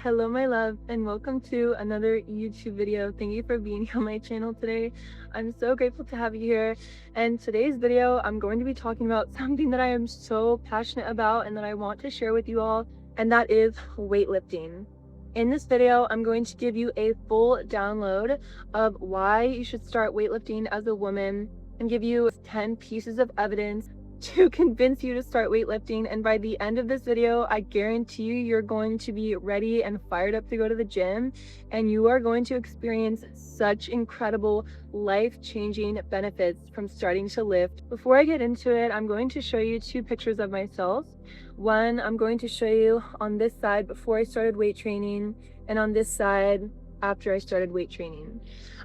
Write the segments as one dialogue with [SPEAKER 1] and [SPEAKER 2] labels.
[SPEAKER 1] Hello my love, and welcome to another YouTube video. Thank you for being on my channel today. I'm so grateful to have you here, and today's video I'm going to be talking about something that I am so passionate about and that I want to share with you all, and that is weightlifting. In this video I'm going to give you a full download of why you should start weightlifting as a woman and give you 10 pieces of evidence to convince you to start weightlifting, and by the end of this video I guarantee you you're going to be ready and fired up to go to the gym, and you are going to experience such incredible life-changing benefits from starting to lift. Before I get into it, I'm going to show you two pictures of myself. One I'm going to show you on this side before I started weight training, and on this side after I started weight training.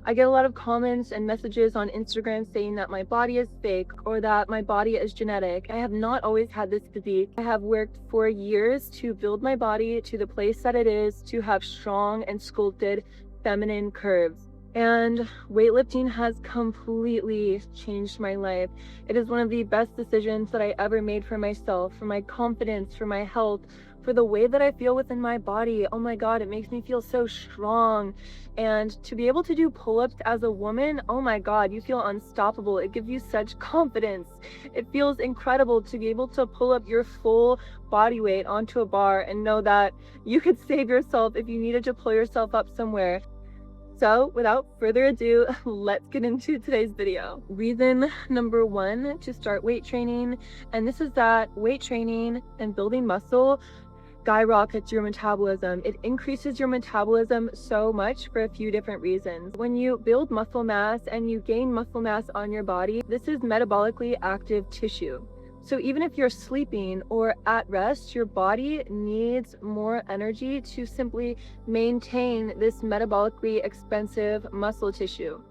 [SPEAKER 1] I get a lot of comments and messages on Instagram saying that my body is fake or that my body is genetic. I have not always had this physique. I have worked for years to build my body to the place that it is, to have strong and sculpted feminine curves. And weightlifting has completely changed my life. It is one of the best decisions that I ever made for myself, for my confidence, for my health, for the way that I feel within my body. Oh my God, it makes me feel so strong. And to be able to do pull-ups as a woman, oh my God, you feel unstoppable. It gives you such confidence. It feels incredible to be able to pull up your full body weight onto a bar and know that you could save yourself if you needed to pull yourself up somewhere. So without further ado, let's get into today's video. Reason number one to start weight training, and this is that weight training and building muscle skyrockets your metabolism. It increases your metabolism so much for a few different reasons. When you build muscle mass and you gain muscle mass on your body, this is metabolically active tissue. So even if you're sleeping or at rest, your body needs more energy to simply maintain this metabolically expensive muscle tissue.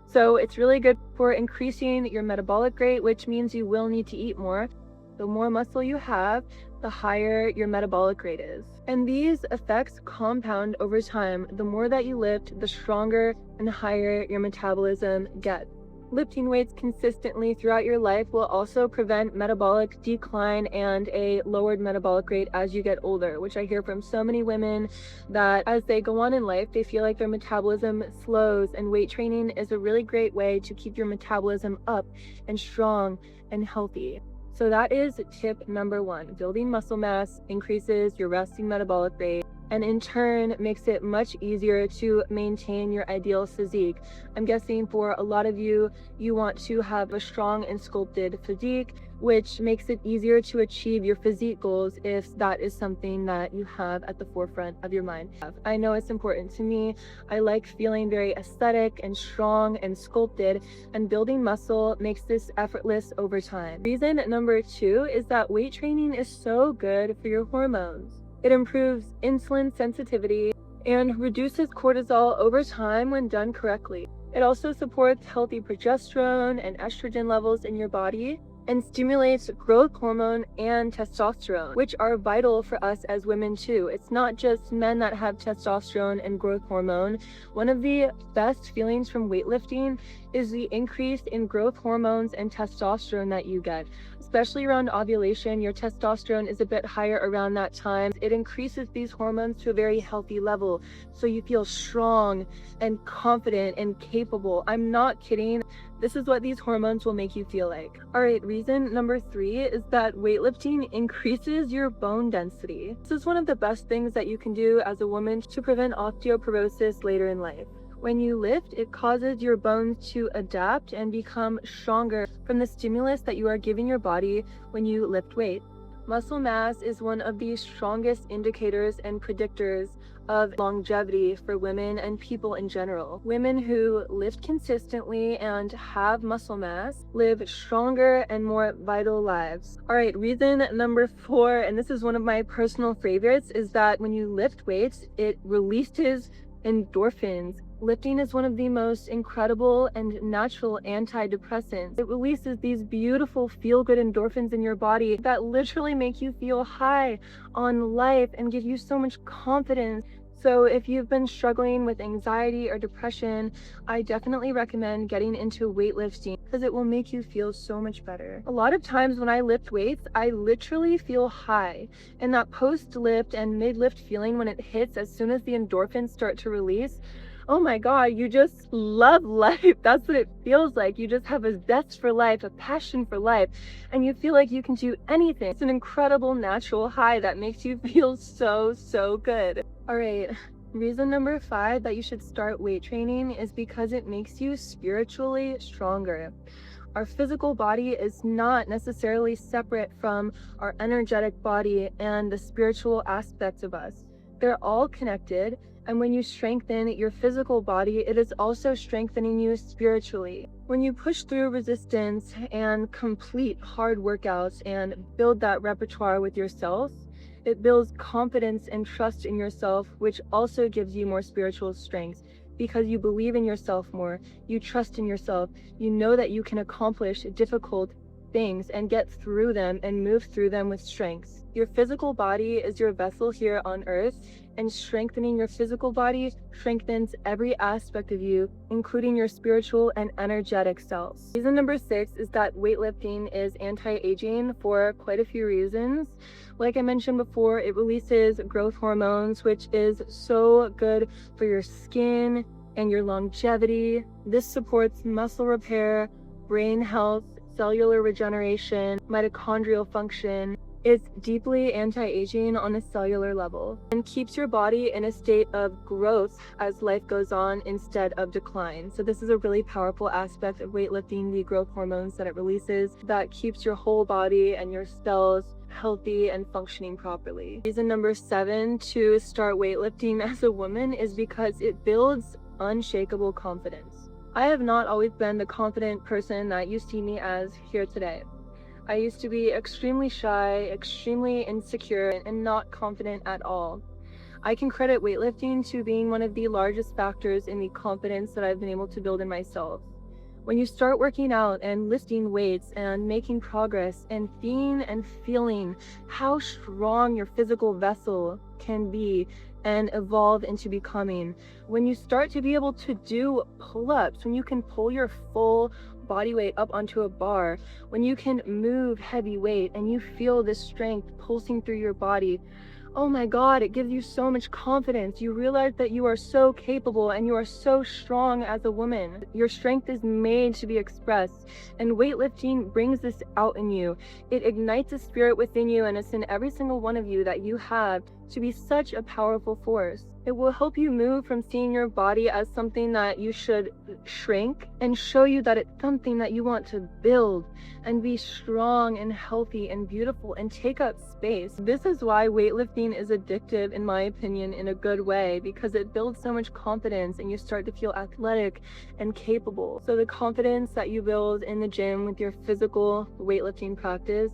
[SPEAKER 1] So it's really good for increasing your metabolic rate, which means you will need to eat more. The more muscle you have, the higher your metabolic rate is. And these effects compound over time. The more that you lift, the stronger and higher your metabolism gets. Lifting weights consistently throughout your life will also prevent metabolic decline and a lowered metabolic rate as you get older, which I hear from so many women that as they go on in life, they feel like their metabolism slows, and weight training is a really great way to keep your metabolism up and strong and healthy. So that is tip number one. Building muscle mass increases your resting metabolic rate, and in turn makes it much easier to maintain your ideal physique. I'm guessing for a lot of you, you want to have a strong and sculpted physique, which makes it easier to achieve your physique goals if that is something that you have at the forefront of your mind. I know it's important to me. I like feeling very aesthetic and strong and sculpted, and building muscle makes this effortless over time. Reason number two is that weight training is so good for your hormones. It improves insulin sensitivity and reduces cortisol over time when done correctly. It also supports healthy progesterone and estrogen levels in your body, and stimulates growth hormone and testosterone, which are vital for us as women too. It's not just men that have testosterone and growth hormone. One of the best feelings from weightlifting is the increase in growth hormones and testosterone that you get. Especially around ovulation, your testosterone is a bit higher around that time. It increases these hormones to a very healthy level, so you feel strong and confident and capable. I'm not kidding. This is what these hormones will make you feel like. All right, reason number three is that weightlifting increases your bone density. This is one of the best things that you can do as a woman to prevent osteoporosis later in life. When you lift, it causes your bones to adapt and become stronger from the stimulus that you are giving your body when you lift weight. Muscle mass is one of the strongest indicators and predictors of longevity for women and people in general. Women who lift consistently and have muscle mass live stronger and more vital lives. All right, reason number four, and this is one of my personal favorites, is that when you lift weights, it releases endorphins. Lifting is one of the most incredible and natural antidepressants. It releases these beautiful feel-good endorphins in your body that literally make you feel high on life and give you so much confidence, So if you've been struggling with anxiety or depression, I definitely recommend getting into weightlifting because it will make you feel so much better. A lot of times when I lift weights, I literally feel high, and that post-lift and mid-lift feeling when it hits as soon as the endorphins start to release, oh my God, you just love life. That's what it feels like. You just have a zest for life, a passion for life, and you feel like you can do anything. It's an incredible natural high that makes you feel so good. All right, reason number 5 that you should start weight training is because it makes you spiritually stronger. Our physical body is not necessarily separate from our energetic body and the spiritual aspects of us. They're all connected, and when you strengthen your physical body, it is also strengthening you spiritually. When you push through resistance and complete hard workouts and build that repertoire with yourself, it builds confidence and trust in yourself, which also gives you more spiritual strength because you believe in yourself more, you trust in yourself, you know that you can accomplish difficult things and get through them and move through them with strength. Your physical body is your vessel here on earth, and strengthening your physical body strengthens every aspect of you, including your spiritual and energetic selves. Reason number 6 is that weightlifting is anti-aging for quite a few reasons. Like I mentioned before, it releases growth hormones, which is so good for your skin and your longevity. This supports muscle repair, brain health, cellular regeneration, mitochondrial function. It's deeply anti-aging on a cellular level and keeps your body in a state of growth as life goes on instead of decline. So this is a really powerful aspect of weightlifting, the growth hormones that it releases that keeps your whole body and your cells healthy and functioning properly. Reason number 7 to start weightlifting as a woman is because it builds unshakable confidence. I have not always been the confident person that you see me as here today. I used to be extremely shy, extremely insecure, and not confident at all. I can credit weightlifting to being one of the largest factors in the confidence that I've been able to build in myself. When you start working out and lifting weights and making progress and seeing and feeling how strong your physical vessel can be and evolve into becoming, when you start to be able to do pull-ups, when you can pull your full body weight up onto a bar, when you can move heavy weight and you feel this strength pulsing through your body, oh my God, it gives you so much confidence. You realize that you are so capable and you are so strong as a woman. Your strength is made to be expressed, and weightlifting brings this out in you. It ignites a spirit within you, and it's in every single one of you that you have to be such a powerful force. It will help you move from seeing your body as something that you should shrink and show you that it's something that you want to build and be strong and healthy and beautiful and take up space. This is why weightlifting is addictive, in my opinion, in a good way, because it builds so much confidence and you start to feel athletic and capable. So the confidence that you build in the gym with your physical weightlifting practice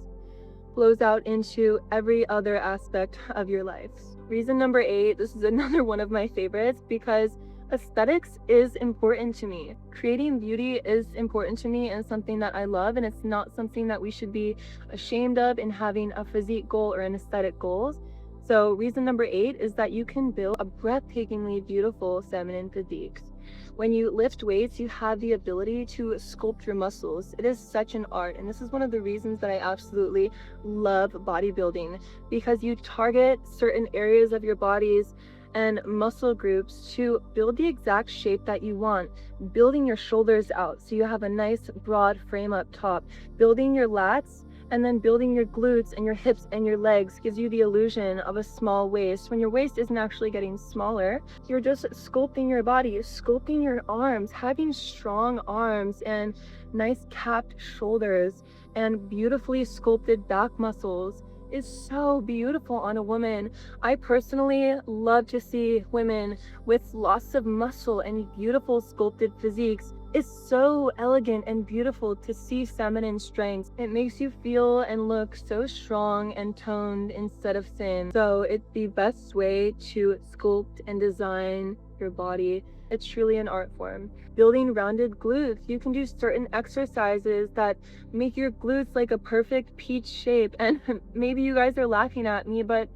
[SPEAKER 1] flows out into every other aspect of your life. Reason number 8, this is another one of my favorites because aesthetics is important to me. Creating beauty is important to me and something that I love, and it's not something that we should be ashamed of in having a physique goal or an aesthetic goals. So reason number 8 is that you can build a breathtakingly beautiful feminine physique. When you lift weights, you have the ability to sculpt your muscles. It is such an art, and this is one of the reasons that I absolutely love bodybuilding, because you target certain areas of your bodies and muscle groups to build the exact shape that you want, building your shoulders out so you have a nice broad frame up top, building your lats, and then building your glutes and your hips and your legs gives you the illusion of a small waist. When your waist isn't actually getting smaller, you're just sculpting your body, sculpting your arms, having strong arms and nice capped shoulders and beautifully sculpted back muscles is so beautiful on a woman. I personally love to see women with lots of muscle and beautiful sculpted physiques. It's so elegant and beautiful to see feminine strength. It makes you feel and look so strong and toned instead of thin. So it's the best way to sculpt and design your body. It's truly an art form. Building rounded glutes. You can do certain exercises that make your glutes like a perfect peach shape. And maybe you guys are laughing at me, but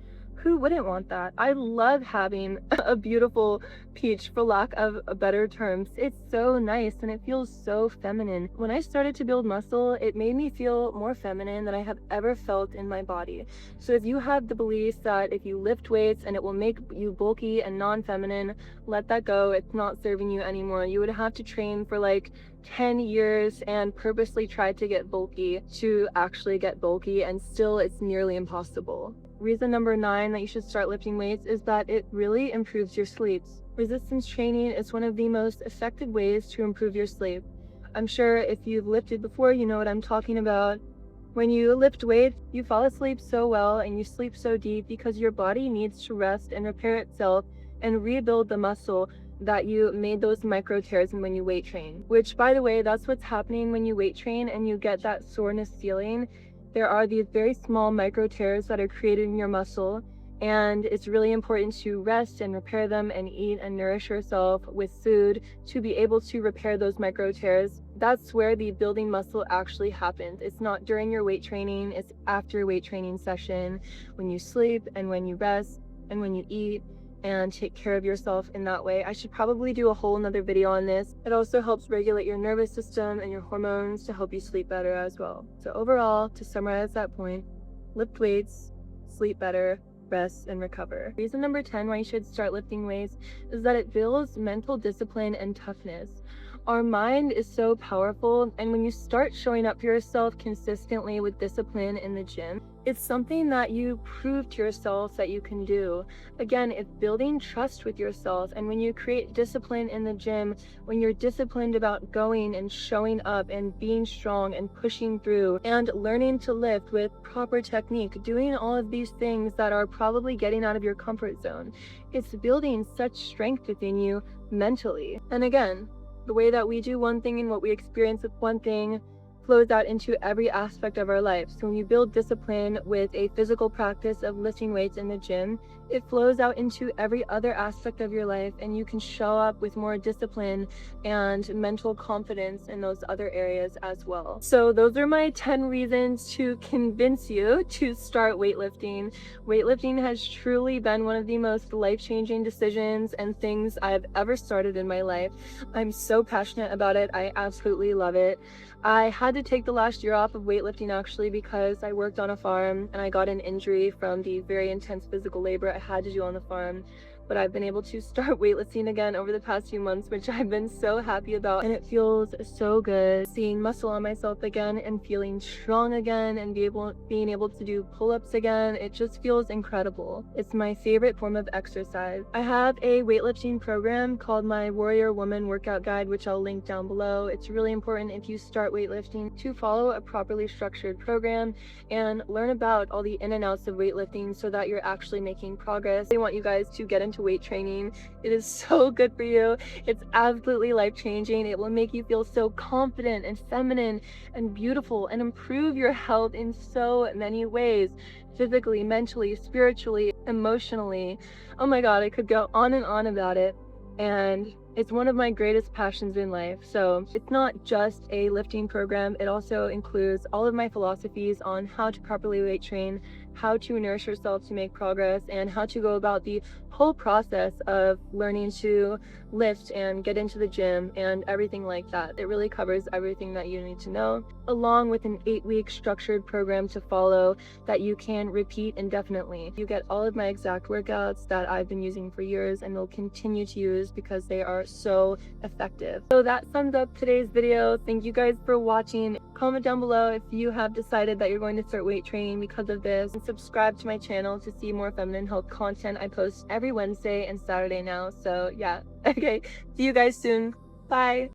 [SPEAKER 1] Who wouldn't want that? I love having a beautiful peach, for lack of a better terms. It's so nice and it feels so feminine. When I started to build muscle, it made me feel more feminine than I have ever felt in my body. So if you have the belief that if you lift weights and it will make you bulky and non-feminine, let that go. It's not serving you anymore. You would have to train for like 10 years and purposely try to get bulky to actually get bulky, and still it's nearly impossible. Reason number 9 that you should start lifting weights is that it really improves your sleep. Resistance training is one of the most effective ways to improve your sleep. I'm sure if you've lifted before, you know what I'm talking about. When you lift weights, you fall asleep so well and you sleep so deep because your body needs to rest and repair itself and rebuild the muscle that you made those micro tears when you weight train. Which, by the way, that's what's happening when you weight train and you get that soreness feeling. There are these very small micro tears that are created in your muscle, and it's really important to rest and repair them and eat and nourish yourself with food to be able to repair those micro tears. That's where the building muscle actually happens. It's not during your weight training, it's after weight training session, when you sleep and when you rest and when you eat and take care of yourself in that way. I should probably do a whole nother video on this. It also helps regulate your nervous system and your hormones to help you sleep better as well. So overall, to summarize that point, lift weights, sleep better, rest, and recover. Reason number 10 why you should start lifting weights is that it builds mental discipline and toughness. Our mind is so powerful, and when you start showing up for yourself consistently with discipline in the gym, it's something that you prove to yourself that you can do. Again, it's building trust with yourself, and when you create discipline in the gym, when you're disciplined about going and showing up and being strong and pushing through and learning to lift with proper technique, doing all of these things that are probably getting out of your comfort zone, it's building such strength within you mentally. And again, the way that we do one thing and what we experience with one thing flows out into every aspect of our life. So when you build discipline with a physical practice of lifting weights in the gym, it flows out into every other aspect of your life, and you can show up with more discipline and mental confidence in those other areas as well. So those are my 10 reasons to convince you to start weightlifting. Weightlifting has truly been one of the most life-changing decisions and things I've ever started in my life. I'm so passionate about it. I absolutely love it. I had to take the last year off of weightlifting actually because I worked on a farm and I got an injury from the very intense physical labor I had to do on the farm. But I've been able to start weightlifting again over the past few months, which I've been so happy about, and it feels so good seeing muscle on myself again and feeling strong again and being able to do pull-ups again. It just feels incredible. It's my favorite form of exercise. I have a weightlifting program called my Warrior Woman Workout Guide, which I'll link down below. It's really important if you start weightlifting to follow a properly structured program and learn about all the in and outs of weightlifting so that you're actually making progress. I want you guys to get into weight training. It is so good for you. It's absolutely life-changing. It will make you feel so confident and feminine and beautiful and improve your health in so many ways, physically, mentally, spiritually, emotionally. Oh my god, I could go on and on about it, and it's one of my greatest passions in life. So it's not just a lifting program, it also includes all of my philosophies on how to properly weight train, how to nourish yourself to make progress, and how to go about the whole process of learning to lift and get into the gym and everything like that. It really covers everything that you need to know, along with an 8-week structured program to follow that you can repeat indefinitely. You get all of my exact workouts that I've been using for years and will continue to use because they are so effective. So that sums up today's video. Thank you guys for watching. Comment down below if you have decided that you're going to start weight training because of this, and subscribe to my channel to see more feminine health content. I post every Wednesday and Saturday now. So yeah, okay, see you guys soon. Bye.